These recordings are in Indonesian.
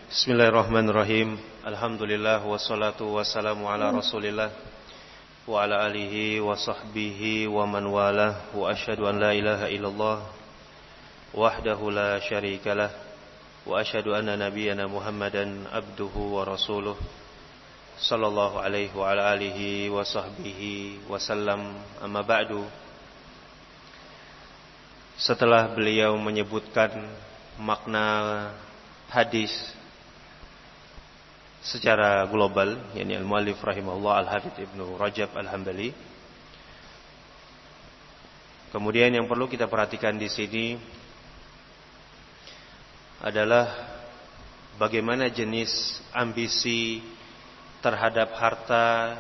Bismillahirrahmanirrahim. Alhamdulillah wassalatu wassalamu ala Rasulillah wa ala alihi wa sahbihi wa man walah wa asyhadu an la ilaha illallah wahdahu la syarikalah wa asyhadu anna nabiyyana Muhammadan abduhu wa rasuluh sallallahu alaihi wa ala alihi wa sahbihi wasallam. Amma ba'du. Setelah beliau menyebutkan makna hadis secara global, yakni al-muallif rahimahullah al-Hafidz Ibnu Rajab al-Hambali. Kemudian yang perlu kita perhatikan di sini adalah bagaimana jenis ambisi terhadap harta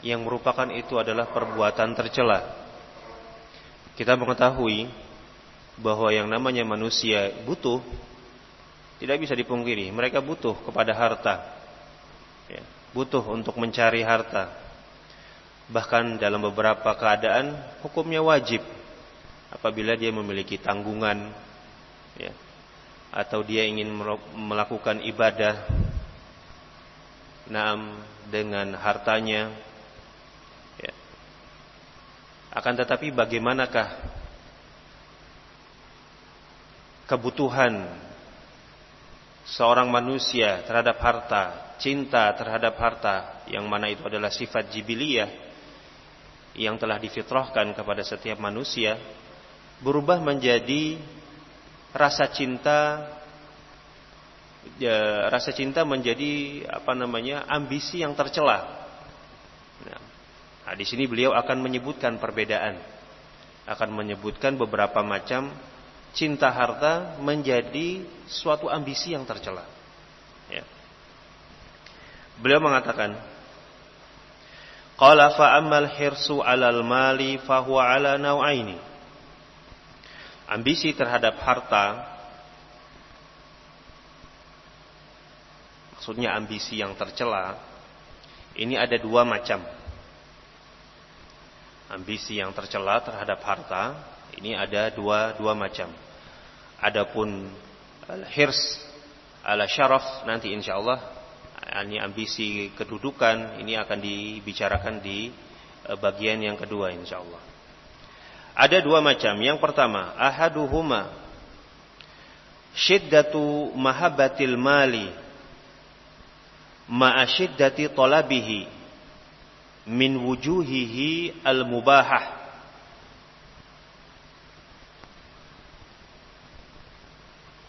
yang merupakan itu adalah perbuatan tercela. Kita mengetahui bahwa yang namanya manusia butuh, tidak bisa dipungkiri, mereka butuh kepada harta, butuh untuk mencari harta. Bahkan dalam beberapa keadaan hukumnya wajib apabila dia memiliki tanggungan, atau dia ingin melakukan ibadah dengan hartanya. Akan tetapi bagaimanakah kebutuhan seorang manusia terhadap harta, cinta terhadap harta, yang mana itu adalah sifat jibiliyah yang telah difitrahkan kepada setiap manusia, berubah menjadi rasa cinta menjadi ambisi yang tercela. Nah, di sini beliau akan menyebutkan perbedaan, akan menyebutkan beberapa macam cinta harta menjadi suatu ambisi yang tercela. Beliau mengatakan, qala fa ammal hirsu 'alal mali fa huwa 'ala naw'aini. Ambisi terhadap harta, maksudnya ambisi yang tercela, ini ada dua macam. Ambisi yang tercela terhadap harta ini ada dua macam. Adapun al-hirs ala syaraf, nanti insyaallah ini ambisi kedudukan, ini akan dibicarakan di bagian yang kedua insyaallah. Ada dua macam. Yang pertama, ahaduhuma syiddatu mahabbatil mali ma'a syiddati talabihi min wujuhihi al-mubahah.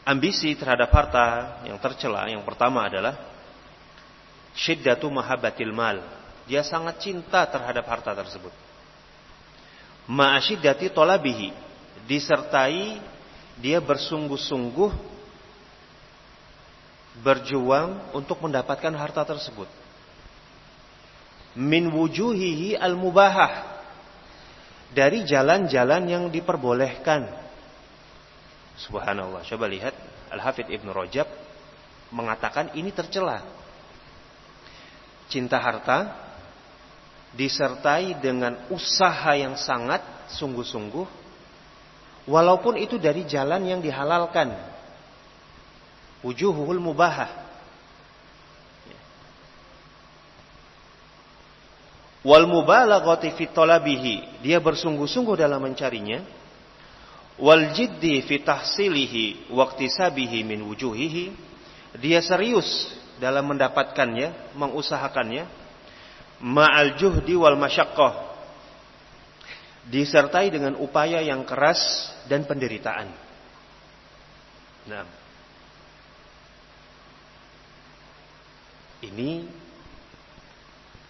Ambisi terhadap harta yang tercela yang pertama adalah syiddatu mahabbatil mal. Dia sangat cinta terhadap harta tersebut. Ma'a syiddati talabihi, disertai dia bersungguh-sungguh berjuang untuk mendapatkan harta tersebut. Min wujuhihi al-mubahah, dari jalan-jalan yang diperbolehkan. Subhanallah, coba lihat, Al-Hafidz Ibnu Rajab mengatakan ini tercela. Cinta harta disertai dengan usaha yang sangat sungguh-sungguh, walaupun itu dari jalan yang dihalalkan. Wujuhul mubahah. Wal mubalaghati fi talabihi, dia bersungguh-sungguh dalam mencarinya. Wal jiddi fi tahsilihi waqtisabihi min wujuhihi, dia serius dalam mendapatkannya, mengusahakannya. Ma'al juhdi wal masyaqqah, disertai dengan upaya yang keras dan penderitaan. Nah, ini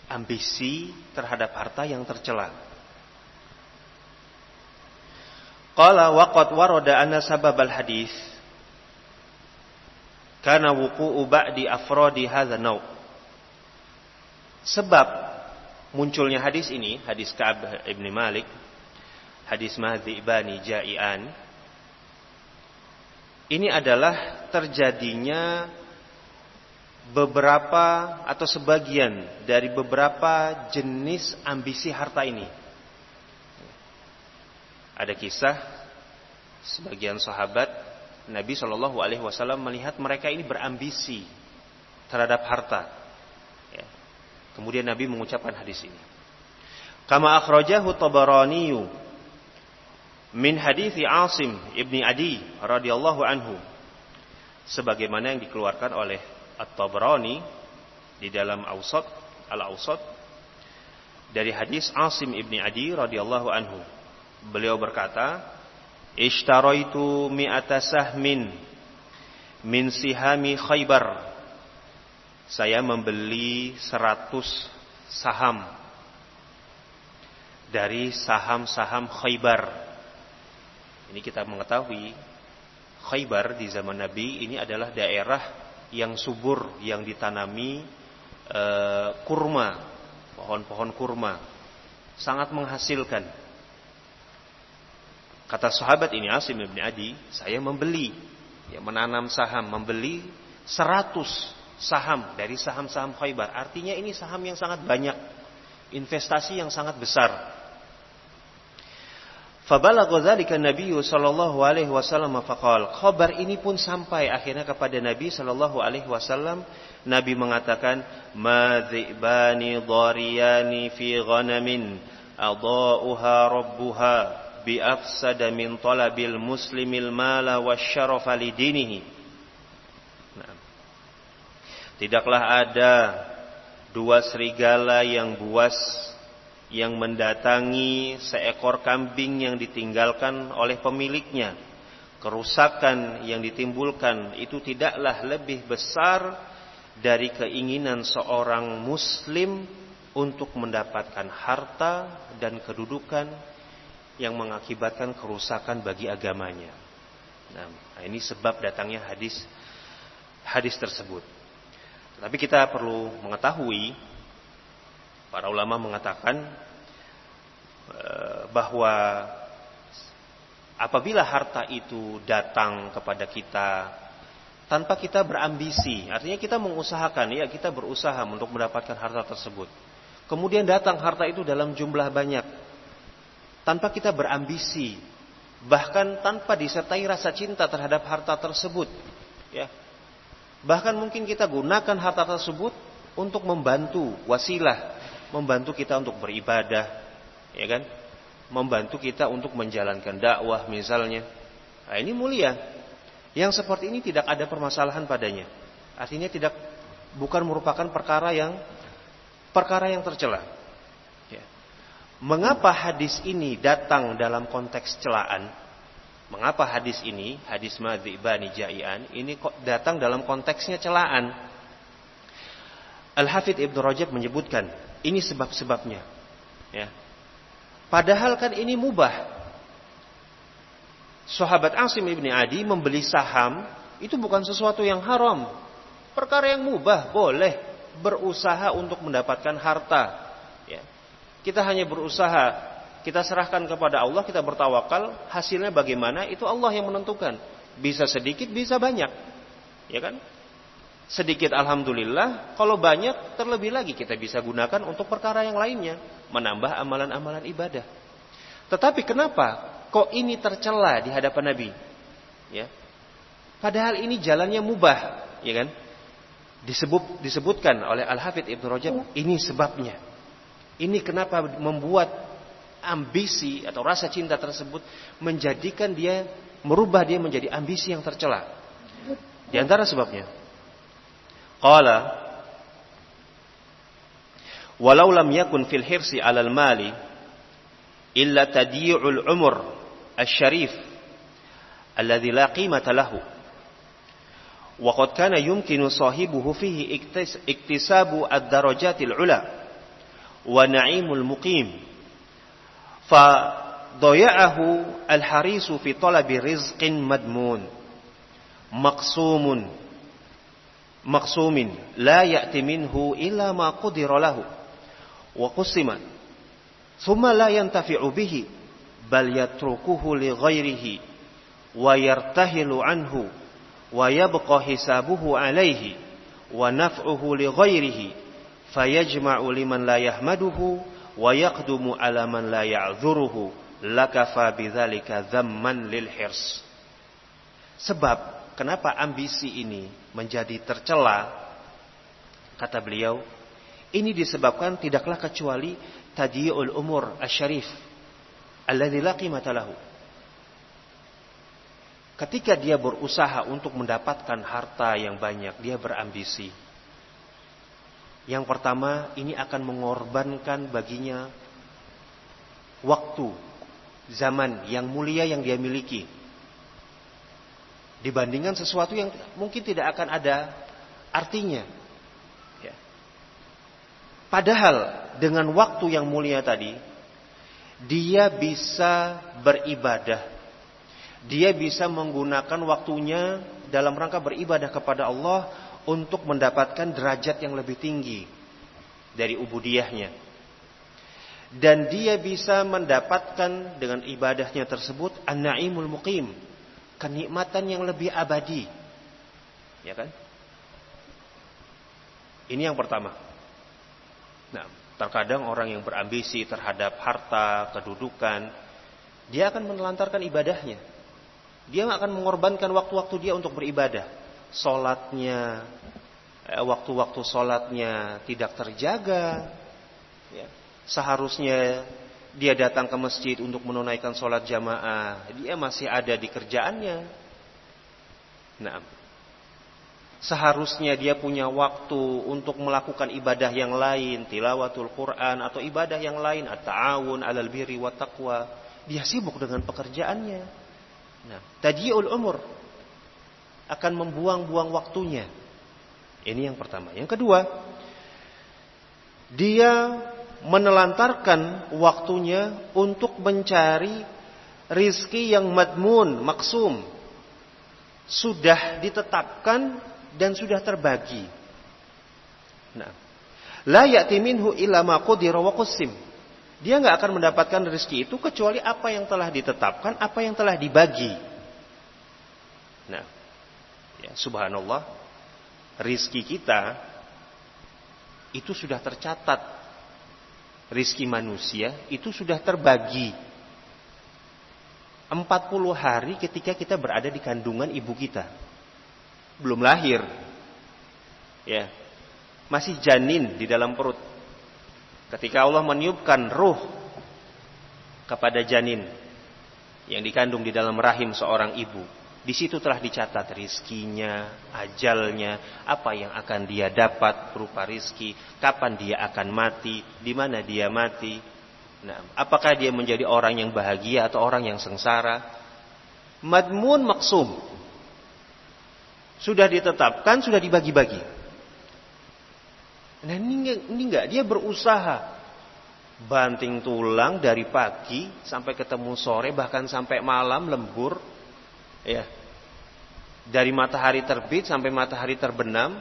ambisi terhadap harta yang tercela. Qala waqad warada anna sababal hadis kana wuqu'u ba'di afradi hadza naw'. Sebab munculnya hadis ini, hadis Ka'ab ibn Malik, hadis Mahdi ibani Ja'ian, ini adalah terjadinya beberapa atau sebagian dari beberapa jenis ambisi harta ini. Ada kisah sebagian sahabat Nabi Shallallahu Alaihi Wasallam melihat mereka ini berambisi terhadap harta. Ya. Kemudian Nabi mengucapkan hadis ini. Kama akhrajahu Tabarani min hadithi Asim ibni Adi radhiyallahu anhu, sebagaimana yang dikeluarkan oleh At-Tabarani di dalam Al-Awsat dari hadis Asim ibni Adi radhiyallahu anhu. Beliau berkata, "Ishtaraitu mi'ata sahmin min sihami Khaybar." Saya membeli 100 saham dari saham-saham Khaybar. Ini kita mengetahui Khaybar di zaman Nabi ini adalah daerah yang subur, yang ditanami kurma, pohon-pohon kurma, sangat menghasilkan. Kata sahabat ini Asim bin Adi, saya membeli, menanam saham, membeli 100 saham dari saham-saham Khaybar. Artinya ini saham yang sangat banyak, investasi yang sangat besar. Fabalagha dzalika Nabi sallallahu alaihi wasallam faqala, khabar ini pun sampai akhirnya kepada Nabi sallallahu alaihi wasallam. Nabi mengatakan, "Madzibani dhariyani fi ghanamin adaa'uha rabbuha bi afsada min talabil muslimil mala wasyarafa lidinihi." Nah, tidaklah ada 2 serigala yang buas yang mendatangi seekor kambing yang ditinggalkan oleh pemiliknya. Kerusakan yang ditimbulkan itu tidaklah lebih besar dari keinginan seorang muslim untuk mendapatkan harta dan kedudukan yang mengakibatkan kerusakan bagi agamanya. Nah, ini sebab datangnya hadis tersebut. Tapi kita perlu mengetahui, para ulama mengatakan bahwa apabila harta itu datang kepada kita tanpa kita berambisi, artinya kita mengusahakan, kita berusaha untuk mendapatkan harta tersebut. Kemudian datang harta itu dalam jumlah banyak, tanpa kita berambisi, bahkan tanpa disertai rasa cinta terhadap harta tersebut, ya. Bahkan mungkin kita gunakan harta tersebut untuk membantu wasilah, membantu kita untuk beribadah, ya kan? Membantu kita untuk menjalankan dakwah misalnya. Nah, ini mulia. Yang seperti ini tidak ada permasalahan padanya. Artinya bukan merupakan perkara yang tercela. Ya. Mengapa hadis ini datang dalam konteks celaan? Mengapa hadis ini, hadis madzibani ja'ian, ini kok datang dalam konteksnya celaan? Al-Hafidz Ibnu Rajab menyebutkan, ini sebab-sebabnya. Ya. Padahal kan ini mubah. Sahabat Asim ibni Adi membeli saham, itu bukan sesuatu yang haram. Perkara yang mubah, boleh berusaha untuk mendapatkan harta. Ya. Kita hanya berusaha, kita serahkan kepada Allah, kita bertawakal, hasilnya bagaimana, itu Allah yang menentukan. Bisa sedikit, bisa banyak. Ya kan? Sedikit alhamdulillah, kalau banyak terlebih lagi kita bisa gunakan untuk perkara yang lainnya, menambah amalan-amalan ibadah. Tetapi kenapa kok ini tercela di hadapan Nabi? Ya. Padahal ini jalannya mubah, ya kan? Disebutkan oleh Al-Hafidz Ibnu Rajab, ini sebabnya. Ini kenapa membuat ambisi atau rasa cinta tersebut merubah dia menjadi ambisi yang tercela. Di antara sebabnya, qala walau lam yakun fil hirsi 'alal mali illa tadi'ul umur asy-syarif alladhi la qimata lahu wa qad kana yumkinu sahibuhu fihi iktisabu ad-darajatil 'ula wa na'imul muqim fa daya'ahu al-harisu fi talabi rizqin madmun maqsumin la ya'ti minhu illa ma qudira lahu wa qusima thumma la yantafi'u bihi bal yatrukuhu li ghairihi wa yartahilu anhu wa yabqa hisabuhu alayhi wa naf'uhu li ghairihi fayajma'u liman la yahmaduhu wa yaqdumu ala man la ya'dhuruhu lakafa bidzalika dhamman lil hirs. Sebab kenapa ambisi ini menjadi tercela? Kata beliau, ini disebabkan tidaklah kecuali tadyi'ul umur asyarif alladzi la qimata lahu. Ketika dia berusaha untuk mendapatkan harta yang banyak, dia berambisi. Yang pertama, ini akan mengorbankan baginya waktu, zaman yang mulia yang dia miliki, dibandingkan sesuatu yang mungkin tidak akan ada artinya. Ya. Padahal dengan waktu yang mulia tadi, dia bisa beribadah. Dia bisa menggunakan waktunya dalam rangka beribadah kepada Allah untuk mendapatkan derajat yang lebih tinggi dari ubudiyahnya. Dan dia bisa mendapatkan dengan ibadahnya tersebut an-na'imul muqim, kenikmatan yang lebih abadi. Ya kan? Ini yang pertama. Nah, terkadang orang yang berambisi terhadap harta, kedudukan, dia akan menelantarkan ibadahnya. Dia akan mengorbankan waktu-waktu dia untuk beribadah. Sholatnya, waktu-waktu sholatnya tidak terjaga. Ya. Seharusnya dia datang ke masjid untuk menunaikan sholat jamaah, dia masih ada di kerjaannya. Nah, seharusnya dia punya waktu untuk melakukan ibadah yang lain, tilawatul Quran atau ibadah yang lain, at-ta'awun 'alal birri wat taqwa. Dia sibuk dengan pekerjaannya. Nah, tadyi'ul umur, akan membuang-buang waktunya. Ini yang pertama. Yang kedua, dia menelantarkan waktunya untuk mencari rizki yang madmun, maksum, sudah ditetapkan dan sudah terbagi. Nah, la ya'ti minhu illa ma qudira wa qussim. Dia nggak akan mendapatkan rezeki itu kecuali apa yang telah ditetapkan, apa yang telah dibagi. Nah, ya, subhanallah, rezeki kita itu sudah tercatat. Rezeki manusia itu sudah terbagi. 40 hari ketika kita berada di kandungan ibu kita. Belum lahir. Ya. Masih janin di dalam perut. Ketika Allah meniupkan ruh kepada janin yang dikandung di dalam rahim seorang ibu, di situ telah dicatat rizkinya, ajalnya, apa yang akan dia dapat berupa rizki, kapan dia akan mati, di mana dia mati. Nah, apakah dia menjadi orang yang bahagia atau orang yang sengsara? Madmun maksum. Sudah ditetapkan, sudah dibagi-bagi. Nah, ini enggak, dia berusaha banting tulang dari pagi sampai ketemu sore, bahkan sampai malam lembur, ya. Dari matahari terbit sampai matahari terbenam,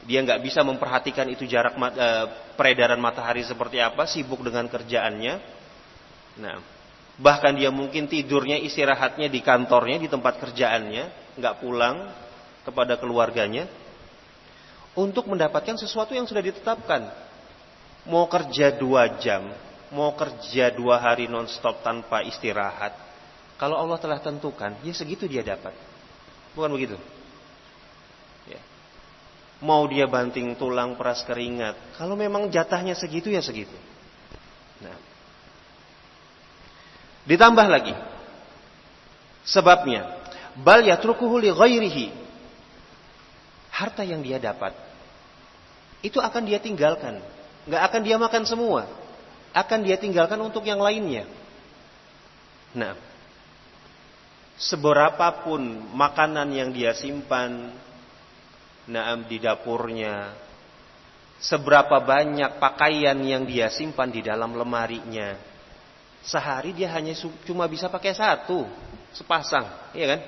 dia enggak bisa memperhatikan itu jarak peredaran matahari seperti apa, sibuk dengan kerjaannya. Nah, bahkan dia mungkin tidurnya, istirahatnya di kantornya, di tempat kerjaannya, enggak pulang kepada keluarganya. Untuk mendapatkan sesuatu yang sudah ditetapkan. Mau kerja 2 jam, mau kerja 2 hari non-stop tanpa istirahat, kalau Allah telah tentukan, ya segitu dia dapat. Bukan begitu? Ya. Mau dia banting tulang, peras keringat, kalau memang jatahnya segitu, ya segitu. Nah, ditambah lagi sebabnya, bal yatrukuhu li ghairihi. Harta yang dia dapat itu akan dia tinggalkan, nggak akan dia makan semua, akan dia tinggalkan untuk yang lainnya. Nah, seberapapun makanan yang dia simpan, di dapurnya, seberapa banyak pakaian yang dia simpan di dalam lemarinya, sehari dia hanya cuma bisa pakai 1 sepasang, iya kan?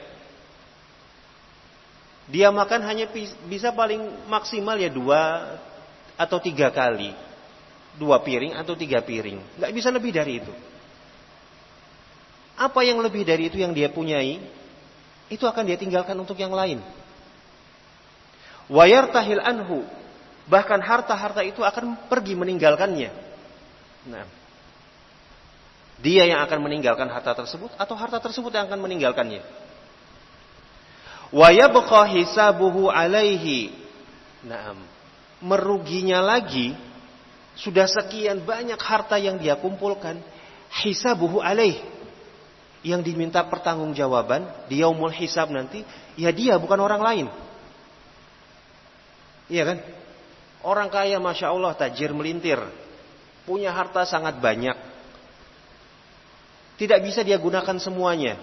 Dia makan hanya bisa paling maksimal ya 2 atau 3 kali. 2 piring atau 3 piring. Nggak bisa lebih dari itu. Apa yang lebih dari itu yang dia punyai, itu akan dia tinggalkan untuk yang lain. Wa yartahil anhu. Bahkan harta-harta itu akan pergi meninggalkannya. Nah, dia yang akan meninggalkan harta tersebut atau harta tersebut yang akan meninggalkannya. Wa yabqa hisabuhu alaihi. Naam. Meruginya lagi, sudah sekian banyak harta yang dia kumpulkan, hisabuhu alaih. Yang diminta pertanggungjawaban di yaumul hisab nanti, ya dia, bukan orang lain. Iya kan? Orang kaya Masya Allah, tajir melintir, punya harta sangat banyak, tidak bisa dia gunakan semuanya.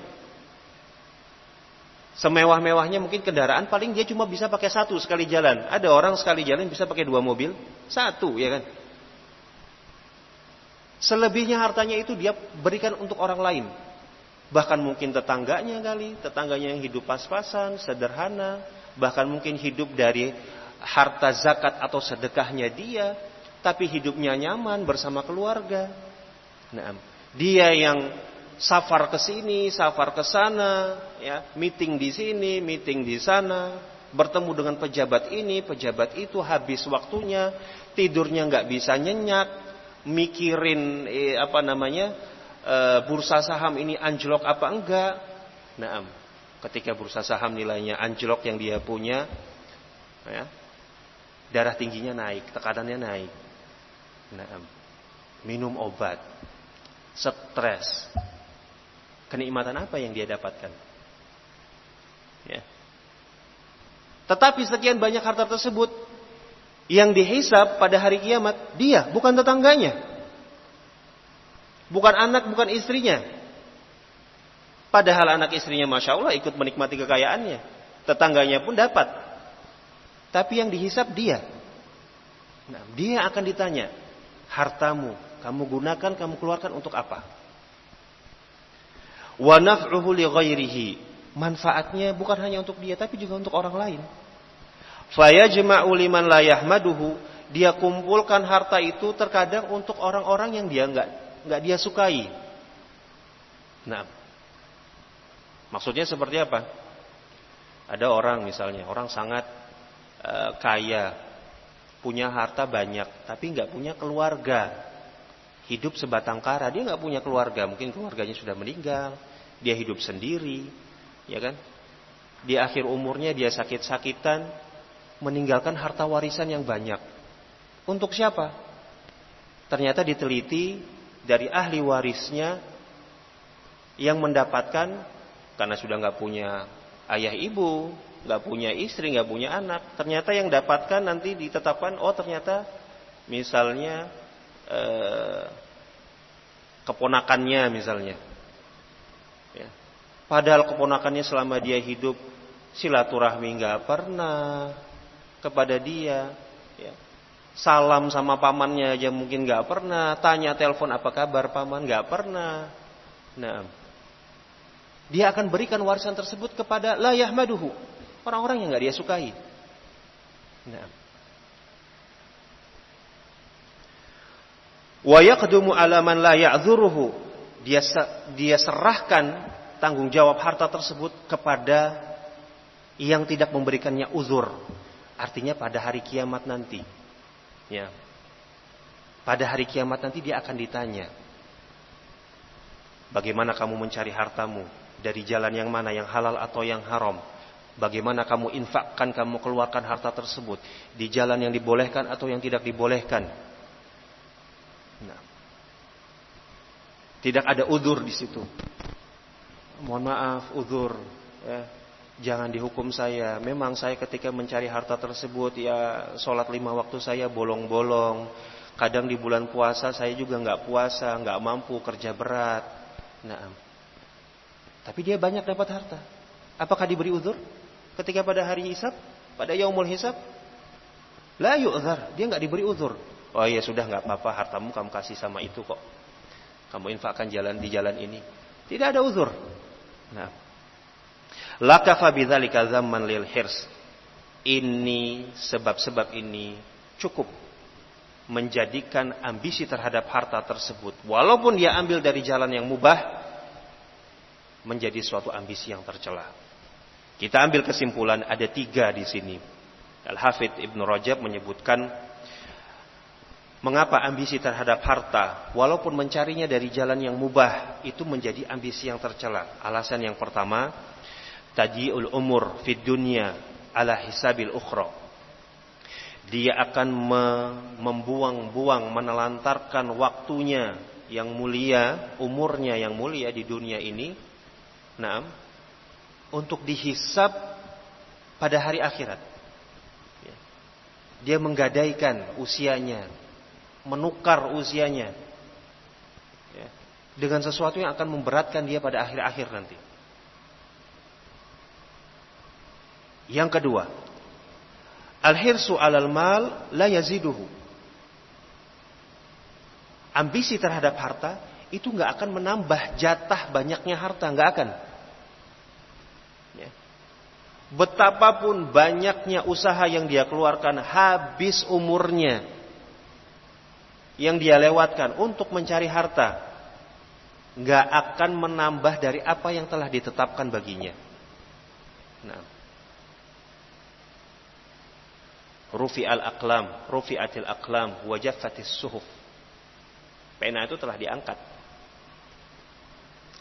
Semewah-mewahnya mungkin kendaraan, paling dia cuma bisa pakai satu sekali jalan. Ada orang sekali jalan bisa pakai 2 mobil, satu, ya kan? Selebihnya hartanya itu dia berikan untuk orang lain. Bahkan mungkin tetangganya kali, tetangganya yang hidup pas-pasan, sederhana. Bahkan mungkin hidup dari harta zakat atau sedekahnya dia, tapi hidupnya nyaman bersama keluarga. Nah, dia yang safar ke sini, safar ke sana, ya, meeting di sini, meeting di sana, bertemu dengan pejabat ini, pejabat itu, habis waktunya, tidurnya nggak bisa nyenyak, mikirin bursa saham ini anjlok apa enggak. Nah, ketika bursa saham nilainya anjlok yang dia punya, ya, darah tingginya naik, tekanannya naik. Nah, minum obat, stres. Kenikmatan apa yang dia dapatkan? Ya. Tetapi sekian banyak harta tersebut yang dihisab pada hari kiamat, dia, bukan tetangganya. Bukan anak, bukan istrinya. Padahal anak istrinya Masya Allah ikut menikmati kekayaannya. Tetangganya pun dapat. Tapi yang dihisab dia. Nah, dia akan ditanya, hartamu, kamu gunakan, kamu keluarkan untuk apa? Wa naf'uhu li ghairihi. Manfaatnya bukan hanya untuk dia, tapi juga untuk orang lain. Fayajma'u liman la yahmaduhu. Dia kumpulkan harta itu terkadang untuk orang-orang yang dia nggak dia sukai. Nah, maksudnya seperti apa? Ada orang misalnya, orang sangat kaya, punya harta banyak, tapi nggak punya keluarga, hidup sebatang kara, dia nggak punya keluarga, mungkin keluarganya sudah meninggal, dia hidup sendiri, ya kan? Di akhir umurnya dia sakit-sakitan, meninggalkan harta warisan yang banyak. Untuk siapa? Ternyata diteliti dari ahli warisnya yang mendapatkan, karena sudah nggak punya ayah ibu, nggak punya istri, nggak punya anak, ternyata yang dapatkan nanti ditetapkan, oh ternyata misalnya keponakannya misalnya, ya. Padahal keponakannya selama dia hidup silaturahmi nggak pernah kepada dia, ya. Salam sama pamannya aja mungkin nggak pernah, tanya telepon apa kabar paman nggak pernah. Nah, dia akan berikan warisan tersebut kepada la yahmaduhu, orang-orang yang nggak dia sukai. Nah, wa yaqdumu ala man la ya'dhuruhu, dia serahkan tanggung jawab harta tersebut kepada yang tidak memberikannya uzur. Artinya pada hari kiamat nanti, ya, pada hari kiamat nanti dia akan ditanya, bagaimana kamu mencari hartamu, dari jalan yang mana, yang halal atau yang haram? Bagaimana kamu infakkan, kamu keluarkan harta tersebut di jalan yang dibolehkan atau yang tidak dibolehkan? Nah, tidak ada uzur di situ. Mohon maaf, uzur, ya. Jangan dihukum saya. Memang saya ketika mencari harta tersebut, ya sholat 5 waktu saya bolong-bolong. Kadang di bulan puasa saya juga nggak puasa, nggak mampu, kerja berat. Nah, tapi dia banyak dapat harta. Apakah diberi uzur ketika pada hari hisab, pada yaumul hisab? La yu'zar, dia nggak diberi uzur. Oh iya sudah, nggak apa-apa, hartamu kamu kasih sama itu kok. Kamu infakkan di jalan ini. Tidak ada uzur. Nah, lakafa bidzalika zamman lil hirs. Ini sebab-sebab ini cukup menjadikan ambisi terhadap harta tersebut, walaupun dia ambil dari jalan yang mubah, menjadi suatu ambisi yang tercela. Kita ambil kesimpulan, ada 3 di sini. Al-Hafidz Ibnu Rajab menyebutkan mengapa ambisi terhadap harta, walaupun mencarinya dari jalan yang mubah, itu menjadi ambisi yang tercela. Alasan yang pertama, tadyi'ul umur fid dunya ala hisabil ukhra. Dia akan membuang-buang, menelantarkan waktunya yang mulia, umurnya yang mulia di dunia ini, untuk dihisab pada hari akhirat. Dia menggadaikan usianya, menukar usianya dengan sesuatu yang akan memberatkan dia pada akhir-akhir nanti. Yang kedua, al-hirsu 'alal mal la yaziduhu. Ambisi terhadap harta itu enggak akan menambah jatah banyaknya harta, enggak akan. Betapapun banyaknya usaha yang dia keluarkan, habis umurnya yang dia lewatkan untuk mencari harta, enggak akan menambah dari apa yang telah ditetapkan baginya. Rufi'al aqlam, rufi'atil aqlam, wajaffatis suhuf. Pena itu telah diangkat.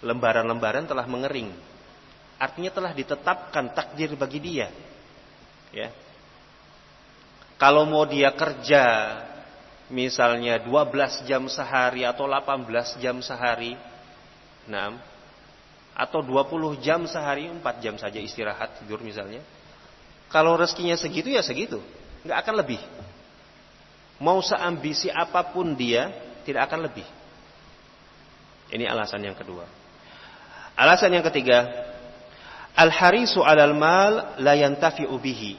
Lembaran-lembaran telah mengering. Artinya telah ditetapkan takdir bagi dia. Ya. Kalau mau dia kerja misalnya 12 jam sehari atau 18 jam sehari, atau 20 jam sehari, 4 jam saja istirahat tidur misalnya. Kalau rezekinya segitu ya segitu. Nggak akan lebih. Mau seambisi apapun dia, tidak akan lebih. Ini alasan yang kedua. Alasan yang ketiga, al-harisu 'alal mal la yantafi'u bihi.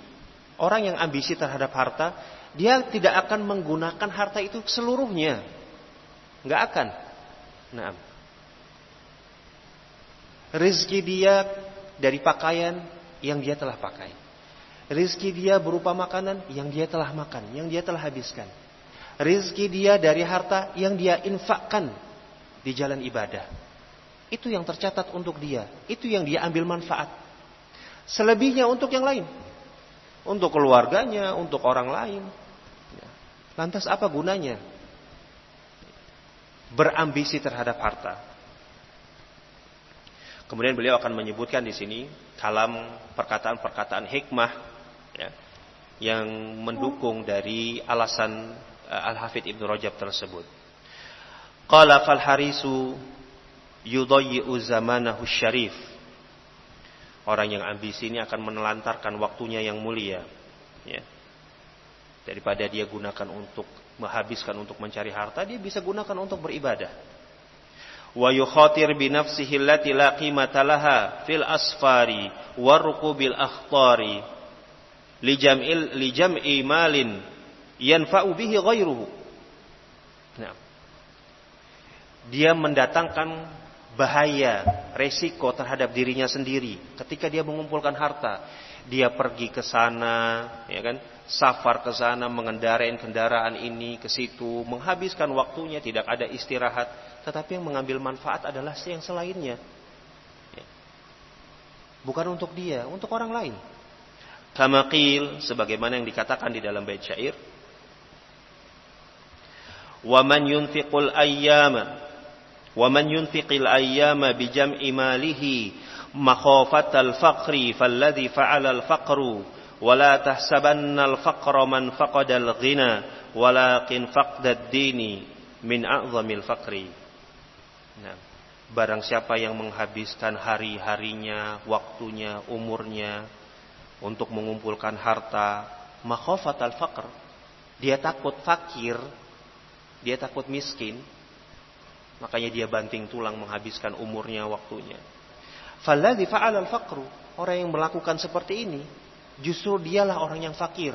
Orang yang ambisi terhadap harta, dia tidak akan menggunakan harta itu seluruhnya. Nggak akan. Rezeki dia dari pakaian yang dia telah pakai. Rizki dia berupa makanan yang dia telah makan, yang dia telah habiskan. Rizki dia dari harta yang dia infakkan di jalan ibadah. Itu yang tercatat untuk dia. Itu yang dia ambil manfaat. Selebihnya untuk yang lain. Untuk keluarganya, untuk orang lain. Lantas apa gunanya berambisi terhadap harta? Kemudian beliau akan menyebutkan di sini kalam perkataan-perkataan hikmah yang mendukung dari alasan Al-Hafidz Ibnu Rajab tersebut. Qala fal harisu yudayyi'u zamanahu syarif. Orang yang ambisi ini akan menelantarkan waktunya yang mulia, daripada dia gunakan untuk menghabiskan untuk mencari harta, dia bisa gunakan untuk beribadah. Wa yukhatir bi nafsihi allati la qimata laha fil asfari wa rukubil akhtari li jam'i malin yanfa'u bihi ghairuhu. Dia mendatangkan bahaya, resiko terhadap dirinya sendiri ketika dia mengumpulkan harta. Dia pergi ke sana, safar ke sana, mengendarai kendaraan ini ke situ, menghabiskan waktunya, tidak ada istirahat. Tetapi yang mengambil manfaat adalah yang selainnya. Bukan untuk dia, untuk orang lain. Kama qil, sebagaimana yang dikatakan di dalam bait syair. Wa man yunfiqul ayyama bi jam'i malihi makhafatal faqri falladhi fa'ala al-faqru wa la tahsabanna al-faqra man faqada al-ghina walakin faqda ad-dini min a'zamil faqri. Barang siapa yang menghabiskan hari-harinya, waktunya, umurnya untuk mengumpulkan harta, makhafatal faqr, dia takut fakir, dia takut miskin, makanya dia banting tulang menghabiskan umurnya, waktunya. Falladzi fa'ala al-faqru, orang yang melakukan seperti ini justru dialah orang yang fakir.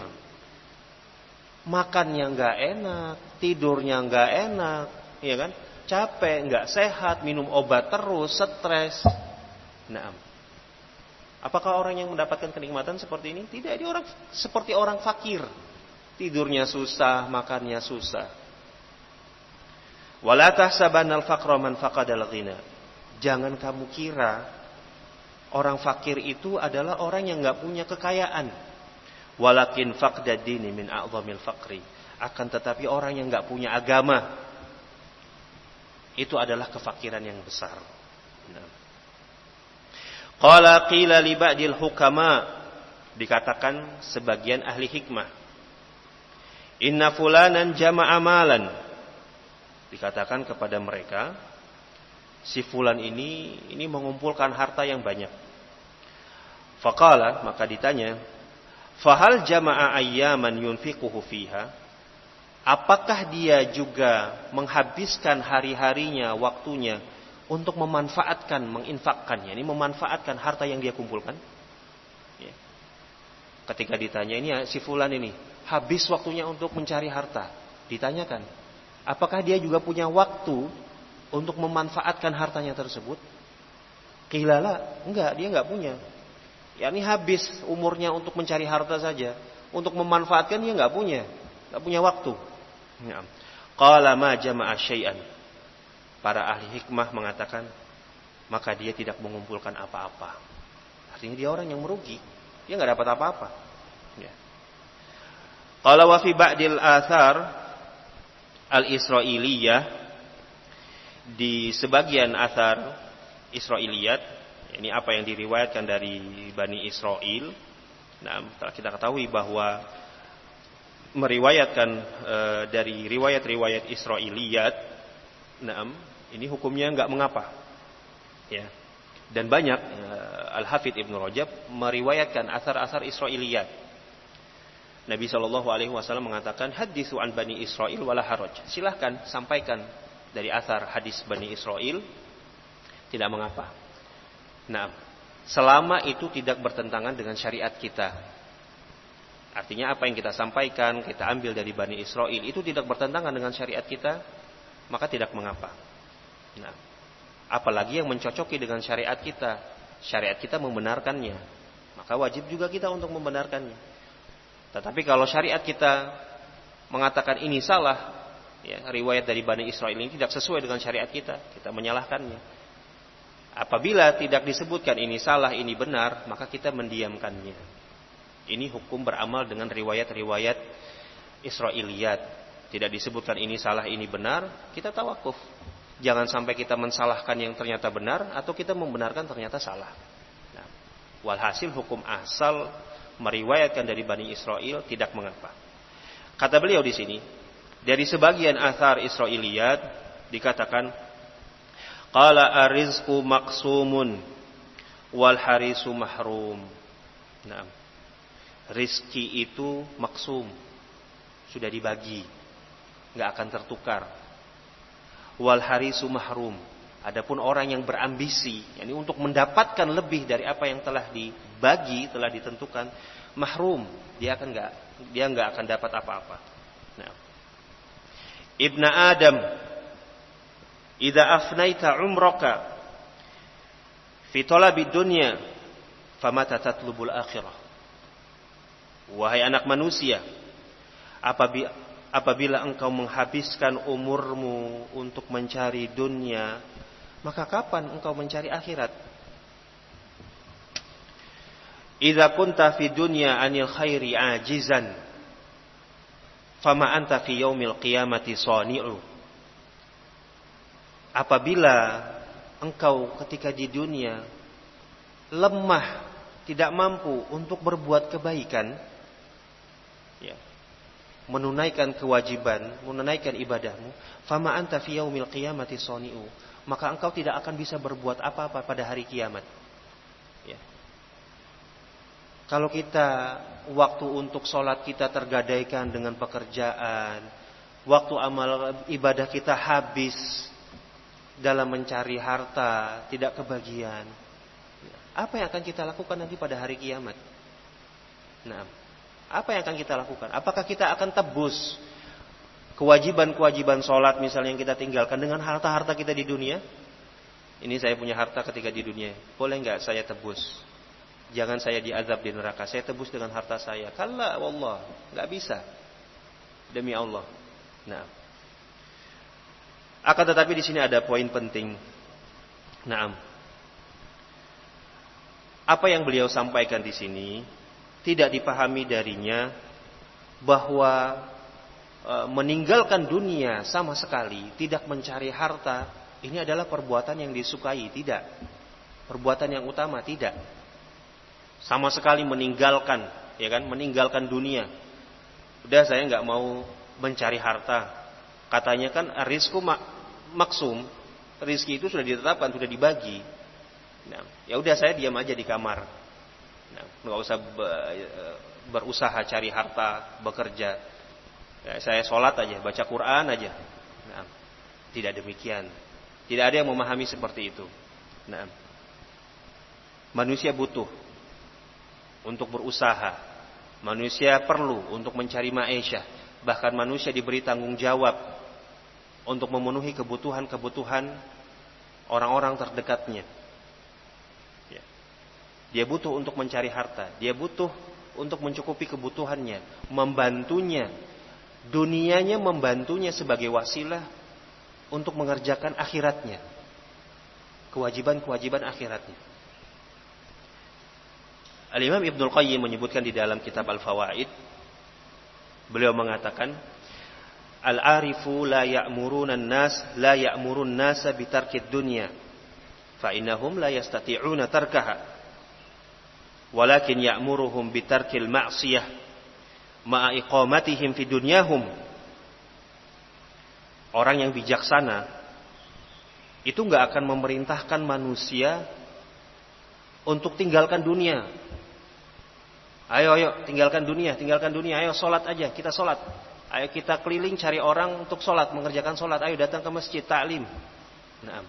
Makannya enggak enak, tidurnya enggak enak, capek, enggak sehat, minum obat terus, stres. Apakah orang yang mendapatkan kenikmatan seperti ini? Tidak, dia orang seperti orang fakir. Tidurnya susah, makannya susah. Wala tahsabannal faqra man faqadal ghina. Jangan kamu kira orang fakir itu adalah orang yang enggak punya kekayaan. Walakin faqdad dini min a'zamil faqri. Akan tetapi orang yang enggak punya agama itu adalah kefakiran yang besar. Qala qila li ba'dil hukama, dikatakan sebagian ahli hikmah, inna fulanan jama'a malan, dikatakan kepada mereka, si fulan ini mengumpulkan harta yang banyak. Faqala, maka ditanya, fahal jama'a ayyaman yunfiquhu fiha, apakah dia juga menghabiskan hari-harinya, waktunya untuk memanfaatkan, menginfakkannya, ini memanfaatkan harta yang dia kumpulkan? Ya. Ketika ditanya, ini si fulan ini habis waktunya untuk mencari harta, ditanyakan, apakah dia juga punya waktu untuk memanfaatkan hartanya tersebut? Qilala, enggak, dia enggak punya. Ya, ini habis umurnya untuk mencari harta saja, untuk memanfaatkan dia enggak punya waktu. Ya. Qala ma jama'a syai'an. Para ahli hikmah mengatakan, maka dia tidak mengumpulkan apa-apa. Artinya dia orang yang merugi, dia enggak dapat apa-apa. Ya. Qala wa fi ba'dil athar al-Israiliyah, di sebagian athar Israiliyat, ini apa yang diriwayatkan dari Bani Israel. Nah, kita ketahui bahwa meriwayatkan dari riwayat-riwayat Israiliyat, nah, ini hukumnya enggak mengapa. Ya. Dan banyak Al-Hafidz Ibnu Rajab meriwayatkan athar-athar Israiliyat. Nabi SAW mengatakan, haditsu an Bani Israel wala haraj. Silahkan sampaikan dari athar hadis Bani Israel, tidak mengapa. Nah, selama itu tidak bertentangan dengan syariat kita. Artinya apa yang kita sampaikan, kita ambil dari Bani Israel, itu tidak bertentangan dengan syariat kita, maka tidak mengapa. Nah, apalagi yang mencocoki dengan syariat kita. Syariat kita membenarkannya, maka wajib juga kita untuk membenarkannya. Tetapi kalau syariat kita mengatakan ini salah, ya, riwayat dari Bani Israel ini tidak sesuai dengan syariat kita menyalahkannya. Apabila tidak disebutkan ini salah, ini benar, maka kita mendiamkannya. Ini hukum beramal dengan riwayat-riwayat Israiliyat. Tidak disebutkan ini salah, ini benar, kita tawakuf. Jangan sampai kita mensalahkan yang ternyata benar, atau kita membenarkan ternyata salah. Nah, walhasil hukum asal meriwayatkan dari Bani Israel tidak mengapa. Kata beliau di sini, dari sebagian athar Israiliyat dikatakan, qala arizqu maqsumun wal harisu mahrum. Nah, rizki itu maksum, sudah dibagi, enggak akan tertukar. Wal harisu mahrum, adapun orang yang berambisi, yakni untuk mendapatkan lebih dari apa yang telah dibagi, telah ditentukan, mahrum, dia enggak akan dapat apa-apa. Nah, Ibnu Adam, idza afnaita umraka fi talabid dunya famata tatlubul akhirah. Wahai anak manusia, apabila engkau menghabiskan umurmu untuk mencari dunia, maka kapan engkau mencari akhirat? Idza kunta fi dunya anil khairi ajizan, fama anta fi yaumil qiyamati sani'u. Apabila engkau ketika di dunia lemah, tidak mampu untuk berbuat kebaikan, ya, menunaikan kewajiban, menunaikan ibadahmu, fama anta fi yaumil qiyamati sani'u, maka engkau tidak akan bisa berbuat apa-apa pada hari kiamat. Ya. Kalau kita waktu untuk sholat kita tergadaikan dengan pekerjaan, waktu amal ibadah kita habis dalam mencari harta, tidak kebagian, apa yang akan kita lakukan nanti pada hari kiamat? Nah, apa yang akan kita lakukan? Apakah kita akan tebus kewajiban-kewajiban sholat misalnya yang kita tinggalkan dengan harta-harta kita di dunia? Ini saya punya harta ketika di dunia, boleh nggak saya tebus? Jangan saya diazab di neraka, saya tebus dengan harta saya. Kalla wallah, nggak bisa. Demi Allah. Nah, akan tetapi di sini ada poin penting. Nah, apa yang beliau sampaikan di sini tidak dipahami darinya bahwa meninggalkan dunia sama sekali, tidak mencari harta, ini adalah perbuatan yang disukai. Tidak. perbuatan yang utama, tidak. Sama sekali meninggalkan, ya kan, meninggalkan dunia. Udah, saya nggak mau mencari harta. Katanya kan rizku maksum, rizki itu sudah ditetapkan, sudah dibagi. Nah, ya udah saya diam aja di kamar. Nah, nggak usah berusaha cari harta, bekerja. Ya, saya sholat aja, baca Quran aja. Nah, tidak demikian. Tidak ada yang memahami seperti itu. Nah, manusia butuh untuk berusaha. Manusia perlu untuk mencari ma'isyah. Bahkan manusia diberi tanggung jawab untuk memenuhi kebutuhan-kebutuhan orang-orang terdekatnya. Ya. Dia butuh untuk mencari harta. Dia butuh untuk mencukupi kebutuhannya. Membantunya. Dunianya membantunya sebagai wasilah untuk mengerjakan akhiratnya. Kewajiban-kewajiban akhiratnya. Al-Imam Ibnul Qayyim menyebutkan di dalam kitab Al-Fawaid, beliau mengatakan, Al-arifu la ya'murun nasa bitarkid dunya, fa innahum la yastati'una tarkaha, walakin ya'muruhum bitarkil ma'siyah ma'a iqamatihim fi dunyahum. Orang yang bijaksana itu enggak akan memerintahkan manusia untuk tinggalkan dunia. Ayo tinggalkan dunia, ayo sholat aja, kita sholat. Ayo kita keliling cari orang untuk sholat, mengerjakan sholat. Ayo datang ke masjid, ta'lim. Nah,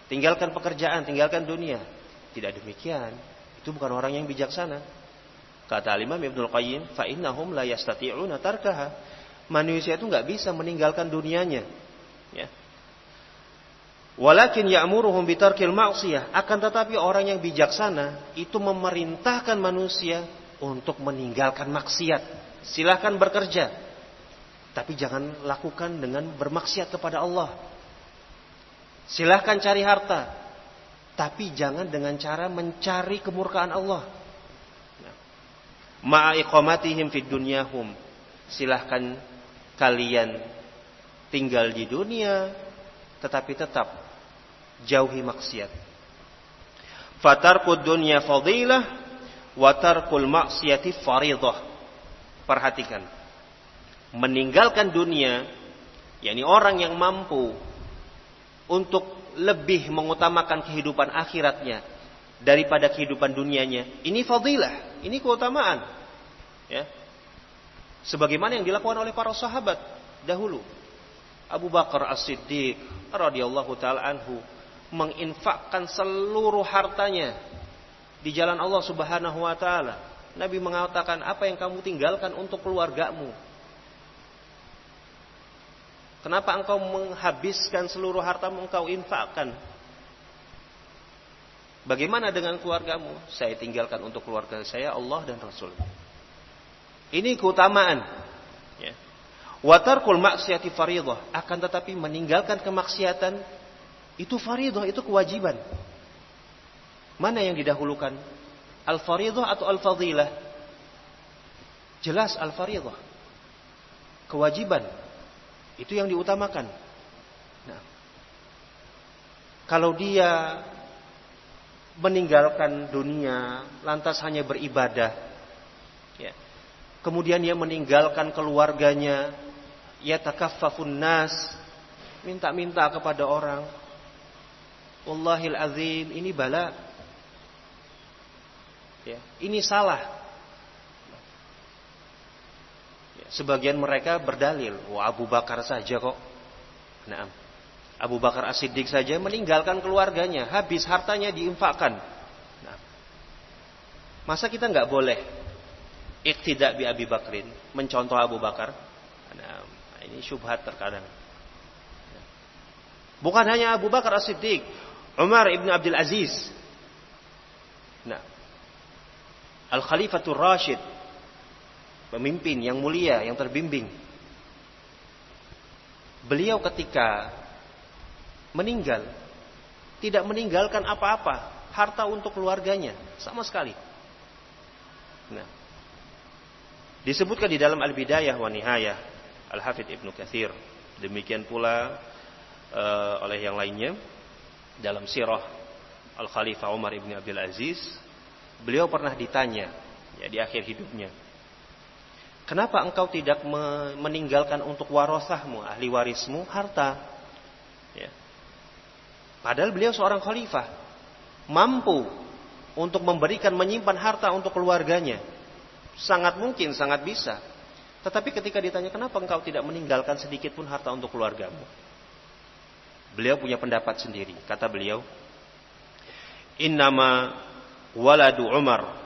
tinggalkan pekerjaan, tinggalkan dunia. Tidak demikian. Itu bukan orang yang bijaksana. Kata Imam Ibnul Qayyim, fa innahum la yastati'una tarkaha. Manusia itu enggak bisa meninggalkan dunianya. Ya. Walakin ya'muruhum bitarkil ma'siyah. Akan tetapi orang yang bijaksana itu memerintahkan manusia untuk meninggalkan maksiat. Silahkan bekerja, tapi jangan lakukan dengan bermaksiat kepada Allah. Silahkan cari harta, tapi jangan dengan cara mencari kemurkaan Allah. Ma'a iqamatihim fid dunyahum. Silahkan kalian tinggal di dunia, tetapi tetap jauhi maksiat. Fatarkud dunya fadilah wa tarkul maksiyati faridah. Perhatikan, meninggalkan dunia, yakni orang yang mampu untuk lebih mengutamakan kehidupan akhiratnya daripada kehidupan dunianya, ini fadilah, ini keutamaan, ya. Sebagaimana yang dilakukan oleh para sahabat dahulu. Abu Bakar As-Siddiq radhiyallahu taala anhu menginfakkan seluruh hartanya di jalan Allah Subhanahu wa taala. Nabi mengatakan, apa yang kamu tinggalkan untuk keluargamu? Kenapa engkau menghabiskan seluruh hartamu, engkau infakkan? Bagaimana dengan keluargamu? Saya tinggalkan untuk keluarga saya Allah dan Rasul. Ini keutamaan. Ya. Wa tarkul maksiyati faridah. Akan tetapi meninggalkan kemaksiatan itu faridah, itu kewajiban. Mana yang didahulukan? Al-faridah atau al-fadilah? Jelas al-faridah. Kewajiban. Itu yang diutamakan. Nah, kalau dia meninggalkan dunia, lantas hanya beribadah, ya. Kemudian dia meninggalkan keluarganya, yatakaffafun nas, minta-minta kepada orang. Wallahil azim, ini bala. Ya, ini salah. Ya, sebagian mereka berdalil, wah Abu Bakar saja kok. Nah, Abu Bakar As-Siddiq saja meninggalkan keluarganya, habis hartanya diinfakkan. Nah, masa kita nggak boleh iqtida bi Abi Bakrin, mencontoh Abu Bakar? Nah, ini syubhat terkadang. Bukan hanya Abu Bakar As-Siddiq, Umar ibn Abdul Aziz. Nah, Al-Khalifatul Rashid, pemimpin yang mulia, yang terbimbing. Beliau ketika meninggal, tidak meninggalkan apa-apa, harta untuk keluarganya, sama sekali. Nah, disebutkan di dalam Al-Bidayah wa Nihayah, Al-Hafidh Ibnu Katsir. Demikian pula oleh yang lainnya dalam Sirah Al-Khalifah Umar ibn Abdul Aziz, beliau pernah ditanya ya di akhir hidupnya, kenapa engkau tidak meninggalkan untuk warasahmu, ahli warismu, harta? Ya. Padahal beliau seorang khalifah, mampu untuk memberikan, menyimpan harta untuk keluarganya. Sangat mungkin, sangat bisa. Tetapi ketika ditanya, kenapa engkau tidak meninggalkan sedikit pun harta untuk keluargamu? Beliau punya pendapat sendiri. Kata beliau, innama waladu Umar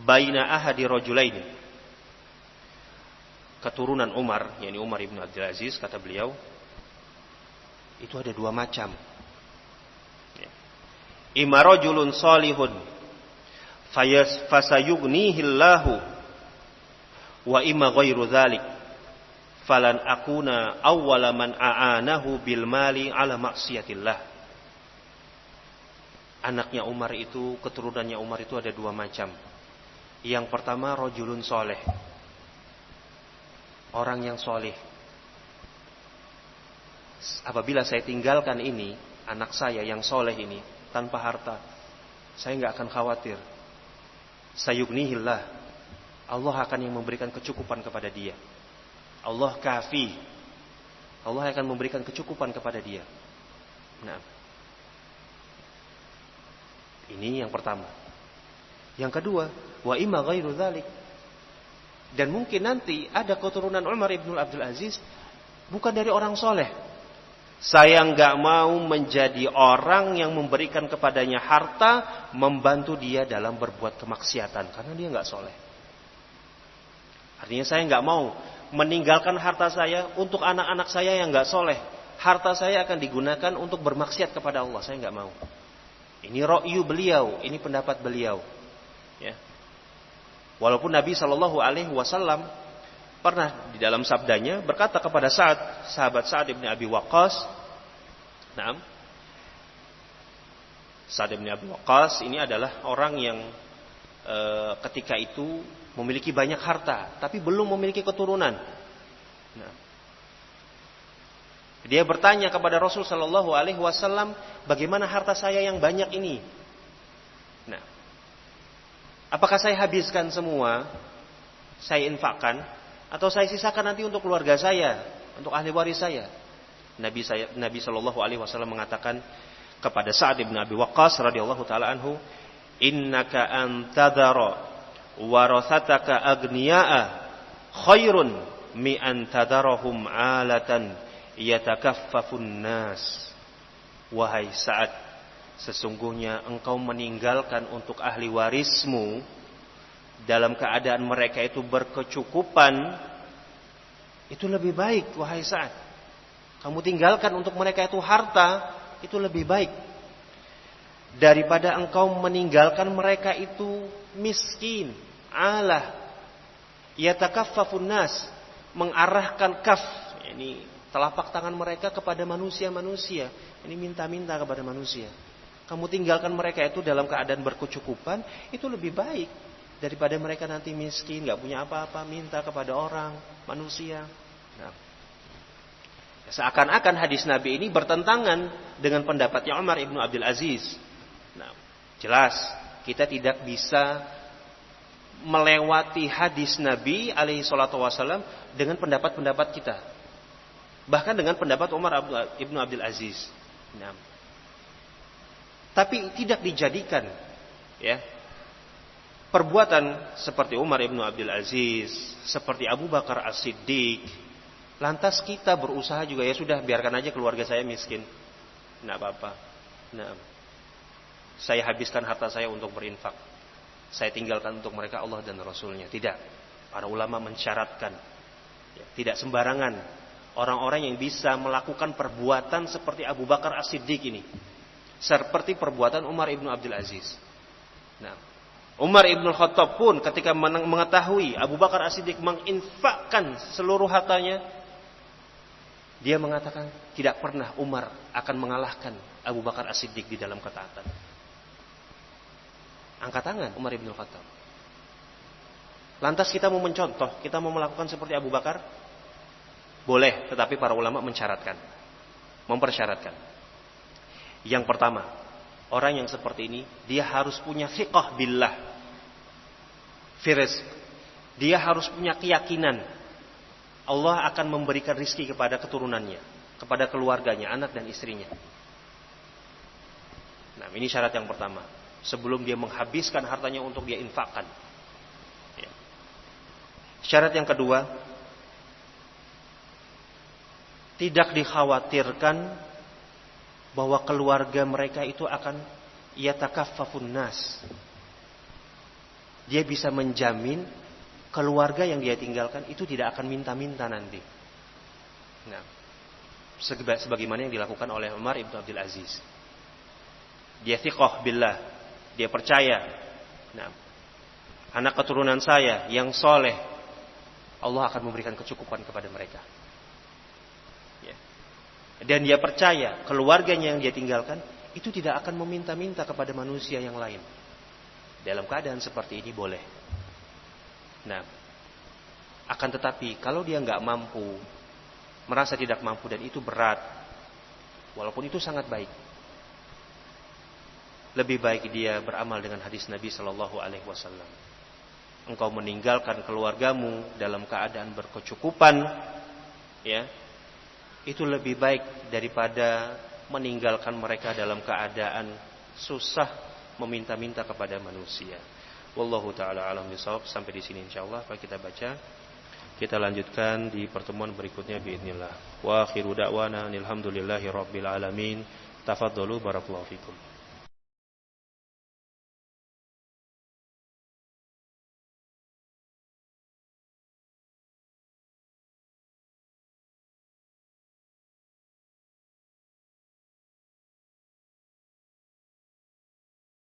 baina ahadi rajulaini. Keturunan Umar, yakni Umar ibn Abdul Aziz, kata beliau, itu ada dua macam. Ima rajulun salihun fasayughnihillahu wa ima ghairu dzalik falan akuna awwala man a'anahu bil mali ala maksiatillah. Anaknya Umar itu, keturunannya Umar itu ada dua macam. Yang pertama rajulun soleh, orang yang soleh. Apabila saya tinggalkan ini, anak saya yang soleh ini tanpa harta, saya nggak akan khawatir. Sayughnihillah, Allah akan yang memberikan kecukupan kepada dia. Allah kafi, Allah akan memberikan kecukupan kepada dia. Nah, ini yang pertama. Yang kedua, wa imma ghairu dzalik. Dan mungkin nanti ada keturunan Umar ibn Abdul Aziz bukan dari orang soleh. Saya nggak mau menjadi orang yang memberikan kepadanya harta, membantu dia dalam berbuat kemaksiatan, karena dia nggak soleh. Artinya saya nggak mau meninggalkan harta saya untuk anak-anak saya yang nggak soleh. Harta saya akan digunakan untuk bermaksiat kepada Allah. Saya nggak mau. Ini ra'yu beliau, ini pendapat beliau. Ya. Walaupun Nabi SAW pernah di dalam sabdanya berkata kepada sahabat Sa'ad ibn Abi Waqqas, Sa'ad ibn Abi Waqqas ini adalah orang yang ketika itu memiliki banyak harta, tapi belum memiliki keturunan. Dia bertanya kepada Rasul Shallallahu Alaihi Wasallam, bagaimana harta saya yang banyak ini? Apakah saya habiskan semua, saya infakkan, atau saya sisakan nanti untuk keluarga saya, untuk ahli waris saya? Nabi Shallallahu Alaihi Wasallam mengatakan kepada Sa'ad bin Abi Waqqas radhiyallahu taala anhu, innaka antadhara warathataka agniya'a khairun mi antadarahum alatan yatakaffafun nas. Wahai Sa'ad, sesungguhnya engkau meninggalkan untuk ahli warismu dalam keadaan mereka itu berkecukupan, itu lebih baik. Wahai Sa'ad, kamu tinggalkan untuk mereka itu harta, itu lebih baik daripada engkau meninggalkan mereka itu miskin. Alah yatakaffafun nas, mengarahkan kaf, ini telapak tangan mereka kepada manusia-manusia, ini minta-minta kepada manusia. Kamu tinggalkan mereka itu dalam keadaan berkecukupan, itu lebih baik daripada mereka nanti miskin, gak punya apa-apa, minta kepada orang, manusia. Seakan-akan hadis Nabi ini bertentangan dengan pendapatnya Umar ibn Abdul Aziz. Jelas kita tidak bisa melewati hadis Nabi alaihi salatu wasallam dengan pendapat-pendapat kita, bahkan dengan pendapat Umar ibn Abdul Aziz. Tapi tidak dijadikan ya perbuatan seperti Umar ibn Abdul Aziz, seperti Abu Bakar As-Siddiq, lantas kita berusaha juga, ya sudah biarkan aja keluarga saya miskin, tidak apa-apa. Saya habiskan harta saya untuk berinfak, saya tinggalkan untuk mereka Allah dan Rasulnya. Tidak. Para ulama mensyaratkan ya, tidak sembarangan orang-orang yang bisa melakukan perbuatan seperti Abu Bakar As-Siddiq ini, seperti perbuatan Umar ibn Abdul Aziz. Umar ibn Khattab pun ketika mengetahui Abu Bakar As-Siddiq menginfakkan seluruh hartanya, dia mengatakan tidak pernah Umar akan mengalahkan Abu Bakar As-Siddiq di dalam ketaatan. Angkat tangan Umar ibn Khattab. Lantas kita mau mencontoh, kita mau melakukan seperti Abu Bakar? Boleh, tetapi para ulama mempersyaratkan. Yang pertama, Orang yang seperti ini dia harus punya thiqah billah fi rizq. Dia harus punya keyakinan Allah akan memberikan rizki kepada keturunannya, kepada keluarganya, anak dan istrinya. Nah, ini syarat yang pertama. Sebelum dia menghabiskan hartanya untuk dia infakkan. Ya. Syarat yang kedua, tidak dikhawatirkan bahwa keluarga mereka itu akan yatakaffafun nas. Dia bisa menjamin keluarga yang dia tinggalkan itu tidak akan minta-minta nanti. Nah, sebagaimana yang dilakukan oleh Umar ibn Abdul Aziz. Dia thiqah billah, dia percaya. Nah, anak keturunan saya yang soleh, Allah akan memberikan kecukupan kepada mereka. Ya. Dan dia percaya keluarganya yang dia tinggalkan itu tidak akan meminta-minta kepada manusia yang lain. Dalam keadaan seperti ini boleh. Nah, akan tetapi kalau dia nggak mampu, merasa tidak mampu dan itu berat, walaupun itu sangat baik, lebih baik dia beramal dengan hadis Nabi Shallallahu Alaihi Wasallam. Engkau meninggalkan keluargamu dalam keadaan berkecukupan, ya, itu lebih baik daripada meninggalkan mereka dalam keadaan susah meminta-minta kepada manusia. Wallahu taala alam bisawab. Sampai di sini insyaallah Pak kita baca. Kita lanjutkan di pertemuan berikutnya biidznillah. Wa akhiru da'wana alhamdulillahi rabbil alamin. Tafadhalu barakallahu fikum.